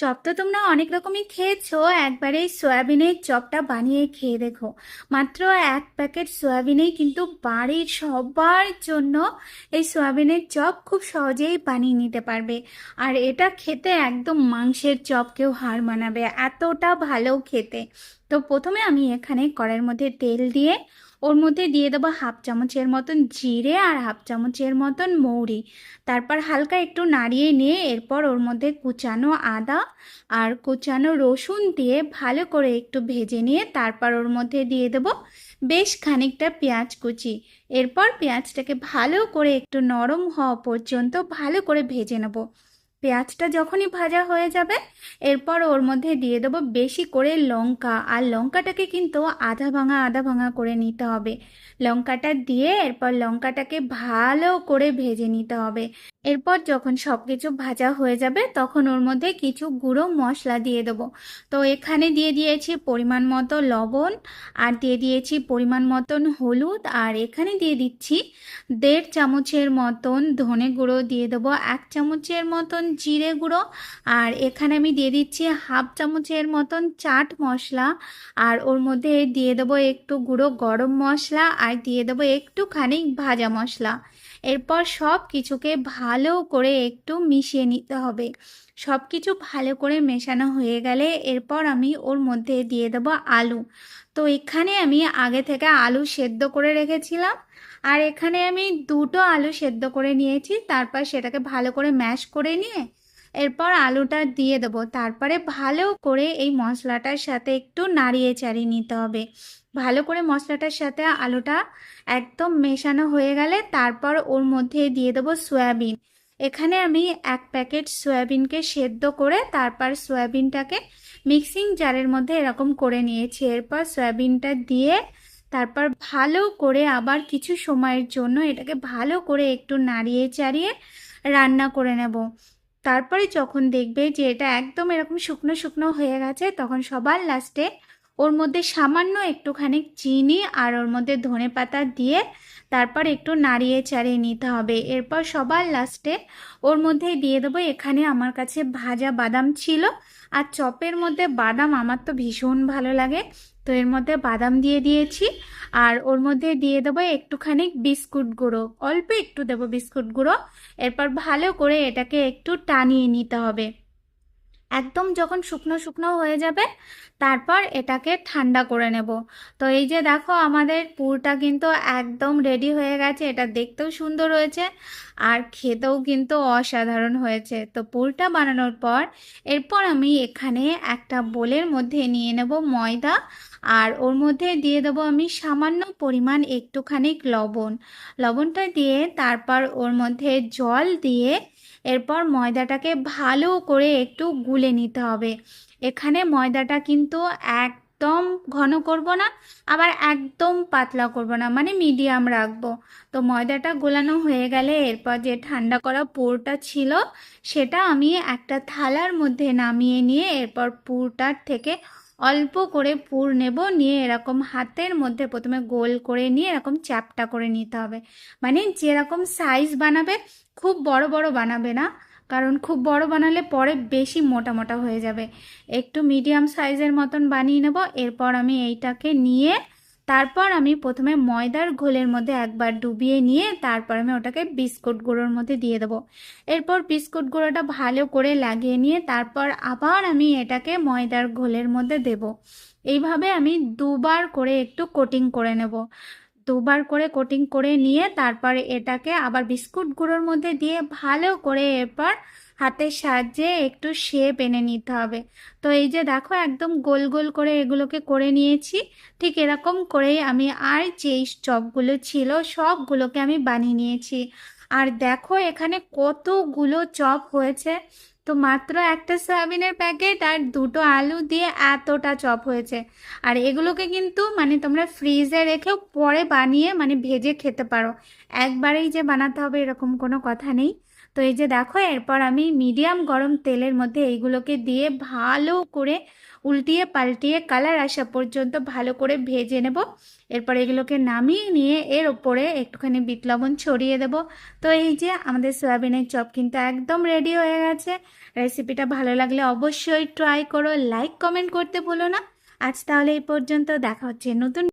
Chop তো তোমরা অনেক রকমই খেয়েছো। একবারে এই সয়াবিনের চপটা বানিয়ে খেয়ে দেখো। মাত্র এক প্যাকেট সয়াবিনেই কিন্তু বাড়ির সবার জন্য এই সয়াবিনের চপ খুব সহজেই বানিয়ে নিতে পারবে। আর এটা খেতে একদম মাংসের চপকেও হার মানাবে, এতটা ভালো খেতে। তো প্রথমে আমি এখানে কড়াইয়ের মধ্যে তেল দিয়ে ওর মধ্যে দিয়ে দেবো হাফ চামচের মতন জিরে আর হাফ চামচের মতন মৌরি। তারপর হালকা একটু নাড়িয়ে নিয়ে এরপর ওর মধ্যে কুচানো আদা আর কুচানো রসুন দিয়ে ভালো করে একটু ভেজে নিয়ে তারপর ওর মধ্যে দিয়ে দেবো বেশ খানিকটা পেঁয়াজ কুচি। এরপর পেঁয়াজটাকে ভালো করে একটু নরম হওয়া পর্যন্ত ভালো করে ভেজে নেব। পেঁয়াজটা যখনই ভাজা হয়ে যাবে এরপর ওর মধ্যে দিয়ে দেবো বেশি করে লঙ্কা, আর লঙ্কাটাকে কিন্তু আধা ভাঙা করে নিতে হবে। লঙ্কাটা দিয়ে এরপর লঙ্কাটাকে ভালো করে ভেজে নিতে হবে। এরপর যখন সব কিছু ভাজা হয়ে যাবে তখন ওর মধ্যে কিছু গুঁড়ো মশলা দিয়ে দেবো। তো এখানে দিয়ে দিয়েছি পরিমাণ মতো লবণ, আর দিয়ে দিয়েছি পরিমাণ মতন হলুদ, আর এখানে দিয়ে দিচ্ছি 1.5 চামচের মতন ধনে গুঁড়ো, দিয়ে দেবো 1 চামচের মতন জিরে গুঁড়ো, আর এখানে আমি দিয়ে দিচ্ছি হাফ চামচের মতন চাট মশলা, আর ওর মধ্যে দিয়ে দেবো একটু গুঁড়ো গরম মশলা, আর দিয়ে দেবো একটুখানি ভাজা মশলা। এরপর সব কিছুকে ভালো করে একটু মিশিয়ে নিতে হবে। সব কিছু ভালো করে মেশানো হয়ে গেলে এরপর আমি ওর মধ্যে দিয়ে দেবো আলু। তো এখানে আমি আগে থেকে আলু সেদ্ধ করে রেখেছিলাম, আর এখানে আমি 2টো আলু সেদ্ধ করে নিয়েছি। তারপর সেটাকে ভালো করে ম্যাশ করে নিয়ে এরপর আলুটা দিয়ে দেবো। তারপরে ভালো করে এই মশলাটার সাথে একটু নাড়িয়ে চাড়িয়ে নিতে হবে। ভালো করে মশলাটার সাথে আলুটা একদম মেশানো হয়ে গেলে তারপর ওর মধ্যে দিয়ে দেবো সয়াবিন। এখানে আমি 1 প্যাকেট সয়াবিনকে সেদ্ধ করে তারপর সয়াবিনটাকে মিক্সিং জারের মধ্যে এরকম করে নিয়েছি। এরপর সয়াবিনটা দিয়ে তারপর ভালো করে আবার কিছু সময়ের জন্য এটাকে ভালো করে একটু নাড়িয়ে চাড়িয়ে রান্না করে নেব। তারপরে যখন দেখবে যে এটা একদম এরকম শুকনো শুকনো হয়ে গেছে তখন সবার লাস্টে ওর মধ্যে সামান্য একটুখানি চিনি আর ওর মধ্যে ধনেপাতা দিয়ে তারপর একটু নাড়িয়ে চাড়িয়ে নিতে হবে। এরপর সবার লাস্টে ওর মধ্যে দিয়ে দেবো, এখানে আমার কাছে ভাজা বাদাম ছিল, আর চপের মধ্যে বাদাম আমার তো ভীষণ ভালো লাগে, তো এর মধ্যে বাদাম দিয়ে দিয়েছি। আর ওর মধ্যে দিয়ে দেবো একটুখানি বিস্কুট গুঁড়ো, অল্প একটু দেবো বিস্কুট গুঁড়ো। এরপর ভালো করে এটাকে একটু টানিয়ে নিতে হবে। একদম যখন শুকনো শুকনো হয়ে যাবে তারপর এটাকে ঠান্ডা করে নেব। তো এই যে দেখো আমাদের পুরটা কিন্তু একদম রেডি হয়ে গেছে। এটা দেখতেও সুন্দর হয়েছে আর খেতেও কিন্তু অসাধারণ হয়েছে। তো পুরটা বানানোর পর এরপর আমি এখানে একটা বোলের মধ্যে নিয়ে নেব ময়দা, আর ওর মধ্যে দিয়ে দেবো আমি সামান্য পরিমাণ একটুখানি লবণ। লবণটা দিয়ে তারপর ওর মধ্যে জল দিয়ে এরপর ময়দাটাকে ভালো করে একটু গুলে নিতে হবে। এখানে ময়দাটা কিন্তু একদম ঘন করব না, আবার একদম পাতলা করব না, মানে মিডিয়াম রাখবো। তো ময়দাটা গোলানো হয়ে গেলে এরপর যে ঠান্ডা করা পুরটা ছিল সেটা আমি একটা থালার মধ্যে নামিয়ে নিয়ে এরপর পুরটার থেকে অল্প করে পুর নেব, নিয়ে এরকম হাতের মধ্যে প্রথমে গোল করে নিয়ে এরকম চ্যাপটা করে নিতে হবে। মানে যেরকম সাইজ বানাবে, খুব বড় বড় বানাবে না, কারণ খুব বড় বানালে পরে বেশি মোটা মোটা হয়ে যাবে। একটু মিডিয়াম সাইজের মতন বানিয়ে নেব। এরপর আমি এইটাকে নিয়ে তারপর আমি প্রথমে ময়দার ঘোলের মধ্যে একবার ডুবিয়ে নিয়ে তারপর আমি ওটাকে বিস্কুট গুঁড়োর মধ্যে দিয়ে দেবো। এরপর বিস্কুট গুঁড়োটা ভালো করে লাগিয়ে নিয়ে তারপর আবার আমি এটাকে ময়দার ঘোলের মধ্যে দেব। এইভাবে আমি দুবার করে একটু কোটিং করে নেব। দুবার করে কোটিং করে নিয়ে তারপরে এটাকে আবার বিস্কুট গুঁড়োর মধ্যে দিয়ে ভালো করে এরপর হাতের সাহায্যে একটু শেপ এনে নিতে হবে। তো এই যে দেখো একদম গোল গোল করে এগুলোকে করে নিয়েছি। ঠিক এরকম করেই আমি আর যেই চপগুলো ছিল সবগুলোকে আমি বানিয়ে নিয়েছি। আর দেখো এখানে কতগুলো চপ হয়েছে। তো মাত্র একটা সয়াবিনের প্যাকেট আর 2টো আলু দিয়ে এতটা চপ হয়েছে। আর এগুলোকে কিন্তু মানে তোমরা ফ্রিজে রেখেও পরে বানিয়ে মানে ভেজে খেতে পারো, একবারেই যে বানাতে হবে এরকম কোনো কথা নেই। তো এই যে দেখো, এরপর আমি মিডিয়াম গরম তেলের মধ্যে এইগুলোকে দিয়ে ভালো করে উল্টিয়ে পাল্টিয়ে কালার আসা পর্যন্ত ভালো করে ভেজে নেব। এরপর এগুলোকে নামিয়ে নিয়ে এর ওপরে একটুখানি বিট লবণ ছড়িয়ে দেব। তো এই যে আমাদের সয়াবিনের চপ কিন্তু একদম রেডি হয়ে গেছে। রেসিপিটা ভালো লাগলে অবশ্যই ট্রাই করো, লাইক কমেন্ট করতে ভুলো না। আজ তাহলে এই পর্যন্ত, দেখা হচ্ছে নতুন